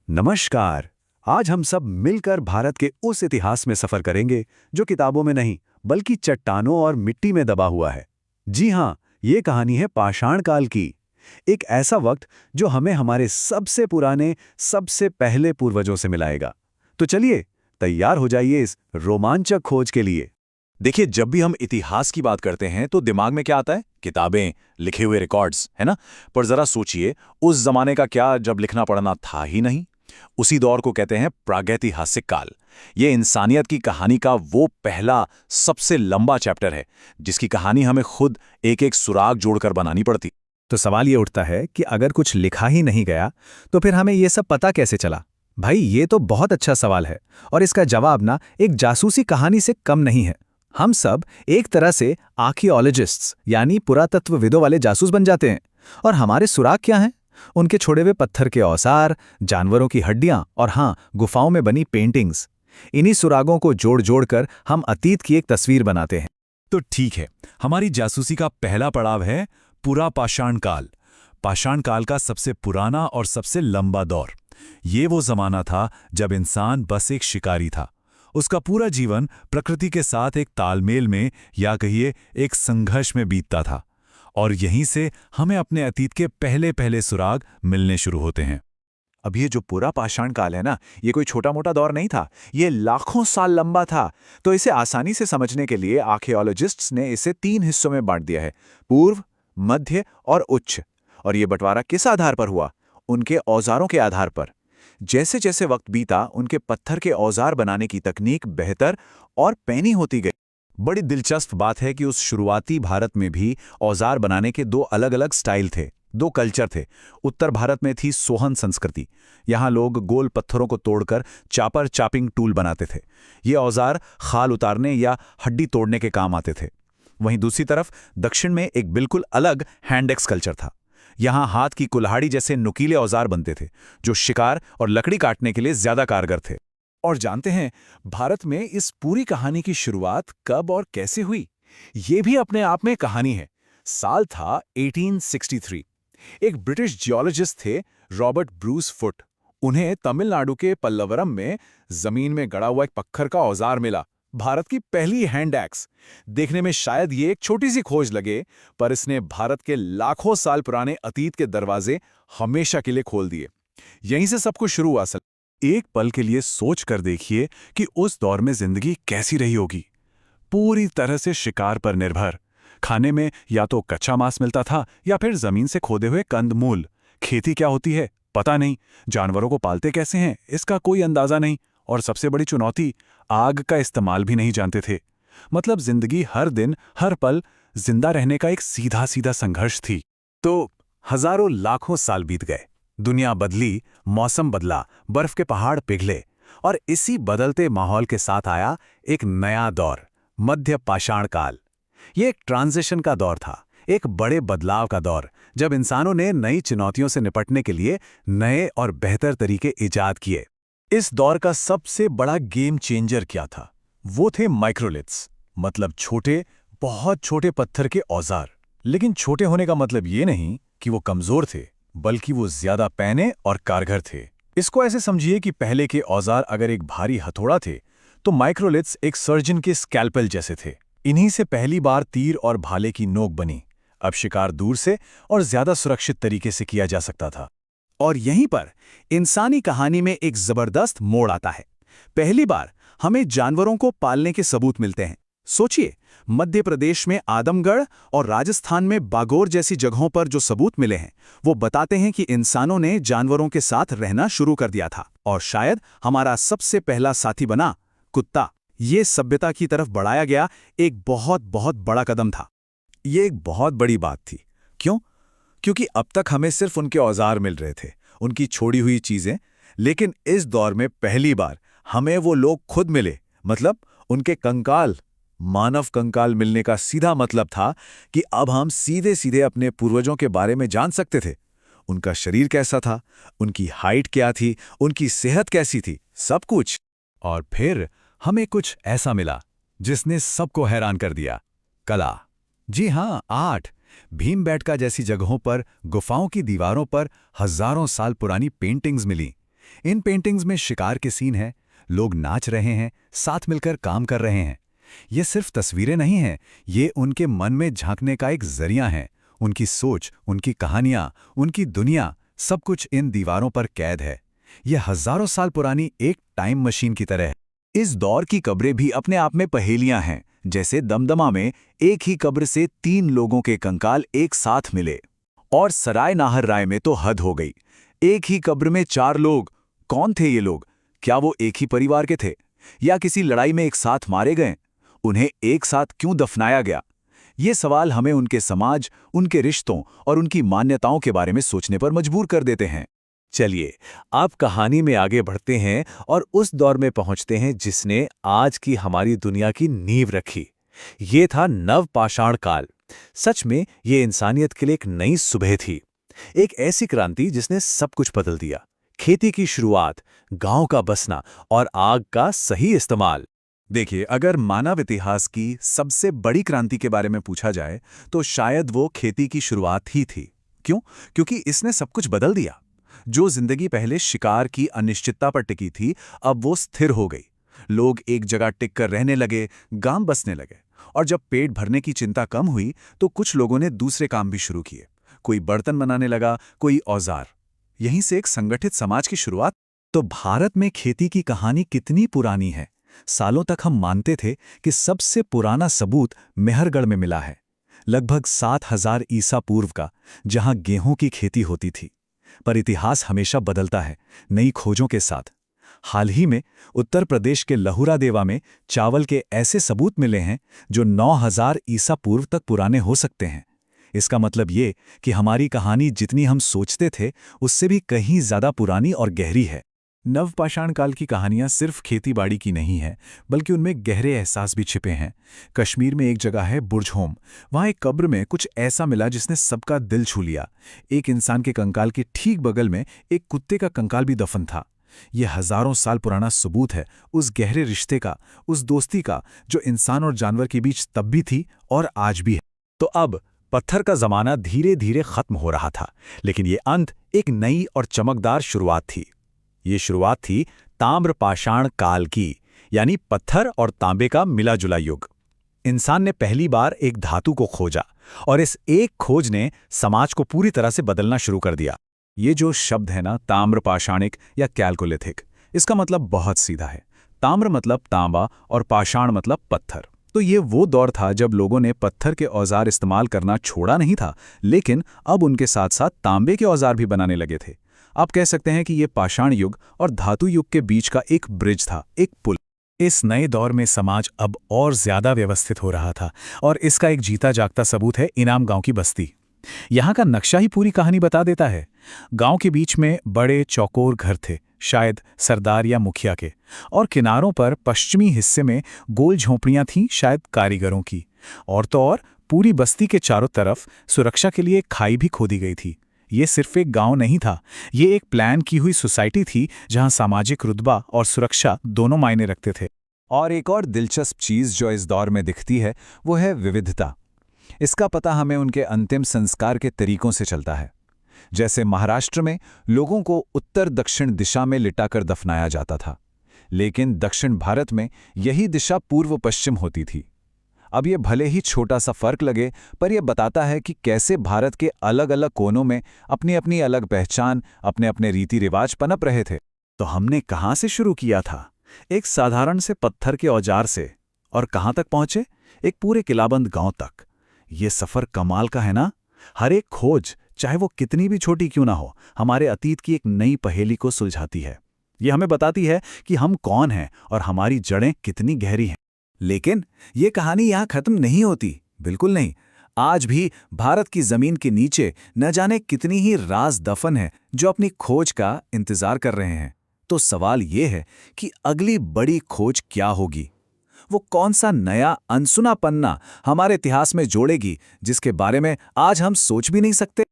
नमस्कार। आज हम सब मिलकर भारत के उस इतिहास में सफर करेंगे जो किताबों में नहीं बल्कि चट्टानों और मिट्टी में दबा हुआ है। जी हाँ, ये कहानी है पाषाण काल की। एक ऐसा वक्त जो हमें हमारे सबसे पुराने, सबसे पहले पूर्वजों से मिलाएगा। तो चलिए, तैयार हो जाइए इस रोमांचक खोज के लिए। देखिए, जब भी हम इतिहास की बात करते हैं तो दिमाग में क्या आता है? किताबें, लिखे हुए रिकॉर्ड्स, है ना? पर जरा सोचिए, उस जमाने का क्या जब लिखना पढ़ना था ही नहीं। उसी दौर को कहते हैं प्रागैतिहासिक काल। ये इंसानियत की कहानी का वो पहला सबसे लंबा चैप्टर है जिसकी कहानी हमें खुद एक एक सुराग जोड़कर बनानी पड़ती। तो सवाल ये उठता है कि अगर कुछ लिखा ही नहीं गया तो फिर हमें ये सब पता कैसे चला। भाई, ये तो बहुत अच्छा सवाल है और इसका जवाब ना एक जासूसी कहानी से कम नहीं है। हम सब एक तरह से आर्कियोलॉजिस्ट्स यानी पुरातत्वविदों वाले जासूस बन जाते हैं। और हमारे सुराग क्या हैं? उनके छोड़े हुए पत्थर के औजार, जानवरों की हड्डियां और हाँ, गुफाओं में बनी पेंटिंग्स। इन्हीं सुरागों को जोड़ जोड़ कर हम अतीत की एक तस्वीर बनाते हैं। तो ठीक है, हमारी जासूसी का पहला पड़ाव है पुरा पाषाण काल। पाषाण काल का सबसे पुराना और सबसे लंबा दौर। ये वो जमाना था जब इंसान बस एक शिकारी था। उसका पूरा जीवन प्रकृति के साथ एक तालमेल में या कहिए एक संघर्ष में बीतता था। और यहीं से हमें अपने अतीत के पहले पहले सुराग मिलने शुरू होते हैं। अब ये जो पूरा पाषाण काल है ना, ये कोई छोटा मोटा दौर नहीं था, ये लाखों साल लंबा था। तो इसे आसानी से समझने के लिए आर्कियोलॉजिस्ट्स ने इसे 3 हिस्सों में बांट दिया है: पूर्व, मध्य और उच्च। और ये बंटवारा किस आधार पर हुआ? उनके औजारों के आधार पर। जैसे जैसे वक्त बीता, उनके पत्थर के औजार बनाने की तकनीक बेहतर और पैनी होती गई। बड़ी दिलचस्प बात है कि उस शुरुआती भारत में भी औजार बनाने के 2 अलग-अलग स्टाइल थे, 2 कल्चर थे। उत्तर भारत में थी सोहन संस्कृति। यहाँ लोग गोल पत्थरों को तोड़कर चापर चापिंग टूल बनाते थे। ये औजार खाल उतारने या हड्डी तोड़ने के काम आते थे। वहीं दूसरी तरफ दक्षिण में एक बिल्कुल अलग हैंड-एक्स कल्चर था। यहाँ हाथ की कुल्हाड़ी जैसे नुकीले औजार बनते थे, जो शिकार और लकड़ी काटने के लिए ज्यादा कारगर थे। और जानते हैं, भारत में इस पूरी कहानी की शुरुआत कब और कैसे हुई? ये भी अपने आप में कहानी है। साल था 1863। एक ब्रिटिश जियोलॉजिस्ट थे, रॉबर्ट ब्रूस फुट। उन्हें तमिलनाडु के पल्लवरम में जमीन में गड़ा हुआ एक पत्थर का औजार मिला। भारत की पहली हैंड एक्स। देखने में शायद ये एक छोटी सी खोज लगे, पर इसने भारत के लाखों साल पुराने अतीत के दरवाजे हमेशा के लिए खोल दिए। यहीं से सब कुछ शुरू हुआ। एक पल के लिए सोच कर देखिए कि उस दौर में जिंदगी कैसी रही होगी। पूरी तरह से शिकार पर निर्भर। खाने में या तो कच्चा मांस मिलता था या फिर जमीन से खोदे हुए कंदमूल। खेती क्या होती है पता नहीं, जानवरों को पालते कैसे हैं इसका कोई अंदाजा नहीं। और सबसे बड़ी चुनौती, आग का इस्तेमाल भी नहीं जानते थे। मतलब जिंदगी हर दिन हर पल जिंदा रहने का एक सीधा सीधा संघर्ष थी। तो हजारों लाखों साल बीत गए, दुनिया बदली, मौसम बदला, बर्फ के पहाड़ पिघले और इसी बदलते माहौल के साथ आया एक नया दौर, मध्य पाषाण काल। ये एक ट्रांजिशन का दौर था, एक बड़े बदलाव का दौर, जब इंसानों ने नई चुनौतियों से निपटने के लिए नए और बेहतर तरीके इजाद किए। इस दौर का सबसे बड़ा गेम चेंजर क्या था? वो थे माइक्रोलिथ्स, मतलब छोटे, बहुत छोटे पत्थर के औजार। लेकिन छोटे होने का मतलब ये नहीं कि वो कमजोर थे, बल्कि वो ज्यादा पैने और कारगर थे। इसको ऐसे समझिए कि पहले के औजार अगर एक भारी हथौड़ा थे, तो माइक्रोलिथ्स एक सर्जन के स्कैल्पेल जैसे थे। इन्हीं से पहली बार तीर और भाले की नोक बनी। अब शिकार दूर से और ज्यादा सुरक्षित तरीके से किया जा सकता था। और यहीं पर इंसानी कहानी में एक जबरदस्त मोड़ आता है। पहली बार हमें जानवरों को पालने के सबूत मिलते हैं। सोचिए, मध्य प्रदेश में आदमगढ़ और राजस्थान में बागोर जैसी जगहों पर जो सबूत मिले हैं, वो बताते हैं कि इंसानों ने जानवरों के साथ रहना शुरू कर दिया था। और शायद हमारा सबसे पहला साथी बना कुत्ता। ये सभ्यता की तरफ बढ़ाया गया एक बहुत बहुत बड़ा कदम था। ये एक बहुत बड़ी बात थी। क्यों? क्योंकि अब तक हमें सिर्फ उनके औजार मिल रहे थे, उनकी छोड़ी हुई चीजें। लेकिन इस दौर में पहली बार हमें वो लोग खुद मिले, मतलब उनके कंकाल। मानव कंकाल मिलने का सीधा मतलब था कि अब हम सीधे सीधे अपने पूर्वजों के बारे में जान सकते थे। उनका शरीर कैसा था, उनकी हाइट क्या थी, उनकी सेहत कैसी थी, सब कुछ। और फिर हमें कुछ ऐसा मिला जिसने सबको हैरान कर दिया: कला। जी हाँ, आर्ट। भीमबेटका जैसी जगहों पर, गुफाओं की दीवारों पर हजारों साल पुरानी पेंटिंग्स मिली। इन पेंटिंग्स में शिकार के सीन हैं, लोग नाच रहे हैं, साथ मिलकर काम कर रहे हैं। ये सिर्फ तस्वीरें नहीं हैं, ये उनके मन में झांकने का एक जरिया है। उनकी सोच, उनकी कहानियां, उनकी दुनिया, सब कुछ इन दीवारों पर कैद है। ये हजारों साल पुरानी एक टाइम मशीन की तरह है। इस दौर की कब्रें भी अपने आप में पहेलियां हैं। जैसे दमदमा में एक ही कब्र से 3 लोगों के कंकाल एक साथ मिले, और सराय नाहर राय में तो हद हो गई। एक ही कब्र में 4 लोग। कौन थे ये लोग? क्या वो एक ही परिवार के थे, या किसी लड़ाई में एक साथ मारे गए? उन्हें एक साथ क्यों दफनाया गया? ये सवाल हमें उनके समाज, उनके रिश्तों और उनकी मान्यताओं के बारे में सोचने पर मजबूर कर देते हैं। चलिए, अब कहानी में आगे बढ़ते हैं और उस दौर में पहुंचते हैं जिसने आज की हमारी दुनिया की नींव रखी। ये था नवपाषाण काल। सच में ये इंसानियत के लिए एक नई सुबह थी, एक ऐसी क्रांति जिसने सब कुछ बदल दिया। खेती की शुरुआत, गांव का बसना और आग का सही इस्तेमाल। देखिए, अगर मानव इतिहास की सबसे बड़ी क्रांति के बारे में पूछा जाए तो शायद वो खेती की शुरुआत ही थी। क्यों? क्योंकि इसने सब कुछ बदल दिया। जो जिंदगी पहले शिकार की अनिश्चितता पर टिकी थी, अब वो स्थिर हो गई। लोग एक जगह टिक कर रहने लगे, गांव बसने लगे। और जब पेट भरने की चिंता कम हुई तो कुछ लोगों ने दूसरे काम भी शुरू किए। कोई बर्तन बनाने लगा, कोई औजार। यहीं से एक संगठित समाज की शुरुआत। तो भारत में खेती की कहानी कितनी पुरानी है। सालों तक हम मानते थे कि सबसे पुराना सबूत मेहरगढ़ में मिला है, लगभग 7000 ईसा पूर्व का, जहां गेहूं की खेती होती थी। पर इतिहास हमेशा बदलता है, नई खोजों के साथ। हाल ही में उत्तर प्रदेश के लहुरा देवा में चावल के ऐसे सबूत मिले हैं जो 9000 ईसा पूर्व तक पुराने हो सकते हैं। इसका मतलब ये कि हमारी कहानी जितनी हम सोचते थे उससे भी कहीं ज्यादा पुरानी और गहरी है। नवपाषाण काल की कहानियां सिर्फ खेतीबाड़ी की नहीं है, बल्कि उनमें गहरे एहसास भी छिपे हैं। कश्मीर में एक जगह है बुर्जहोम। वहां एक कब्र में कुछ ऐसा मिला जिसने सबका दिल छू लिया। एक इंसान के कंकाल के ठीक बगल में एक कुत्ते का कंकाल भी दफन था। यह हजारों साल पुराना सबूत है उस गहरे रिश्ते का, उस दोस्ती का जो इंसान और जानवर के बीच तब भी थी और आज भी है। तो अब पत्थर का जमाना धीरे धीरे खत्म हो रहा था, लेकिन ये अंत एक नई और चमकदार शुरुआत थी। ये शुरुआत थी ताम्रपाषाण काल की, यानी पत्थर और तांबे का मिला जुला युग। इंसान ने पहली बार एक धातु को खोजा, और इस एक खोज ने समाज को पूरी तरह से बदलना शुरू कर दिया। ये जो शब्द है ना, ताम्रपाषाणिक या कैल्कोलिथिक, इसका मतलब बहुत सीधा है। ताम्र मतलब तांबा और पाषाण मतलब पत्थर। तो ये वो दौर था जब लोगों ने पत्थर के औजार इस्तेमाल करना छोड़ा नहीं था, लेकिन अब उनके साथ साथ तांबे के औजार भी बनाने लगे थे। आप कह सकते हैं कि ये पाषाण युग और धातु युग के बीच का एक ब्रिज था, एक पुल। इस नए दौर में समाज अब और ज्यादा व्यवस्थित हो रहा था, और इसका एक जीता जागता सबूत है इनाम गांव की बस्ती। यहाँ का नक्शा ही पूरी कहानी बता देता है। गांव के बीच में बड़े चौकोर घर थे, शायद सरदार या मुखिया के, और किनारों पर पश्चिमी हिस्से में गोल झोंपड़ियां थीं, शायद कारीगरों की। और तो और पूरी बस्ती के चारों तरफ सुरक्षा के लिए खाई भी खोदी गई थी। ये सिर्फ एक गांव नहीं था, ये एक प्लान की हुई सोसाइटी थी जहां सामाजिक रुतबा और सुरक्षा दोनों मायने रखते थे। और एक और दिलचस्प चीज जो इस दौर में दिखती है वो है विविधता। इसका पता हमें उनके अंतिम संस्कार के तरीकों से चलता है। जैसे महाराष्ट्र में लोगों को उत्तर दक्षिण दिशा में लिटाकर दफनाया जाता था, लेकिन दक्षिण भारत में यही दिशा पूर्व पश्चिम होती थी। अब ये भले ही छोटा सा फर्क लगे, पर यह बताता है कि कैसे भारत के अलग अलग कोनों में अपनी अपनी अलग पहचान, अपने अपने रीति रिवाज पनप रहे थे। तो हमने कहाँ से शुरू किया था? एक साधारण से पत्थर के औजार से, और कहाँ तक पहुंचे? एक पूरे किलाबंद गांव तक। ये सफर कमाल का है ना? हर एक खोज, चाहे वो कितनी भी छोटी क्यों ना हो, हमारे अतीत की एक नई पहेली को सुलझाती है। ये हमें बताती है कि हम कौन हैं और हमारी जड़ें कितनी गहरी हैं। लेकिन ये कहानी यहाँ खत्म नहीं होती, बिल्कुल नहीं। आज भी भारत की जमीन के नीचे न जाने कितनी ही राज दफन है जो अपनी खोज का इंतजार कर रहे हैं। तो सवाल ये है कि अगली बड़ी खोज क्या होगी? वो कौन सा नया अनसुना पन्ना हमारे इतिहास में जोड़ेगी जिसके बारे में आज हम सोच भी नहीं सकते?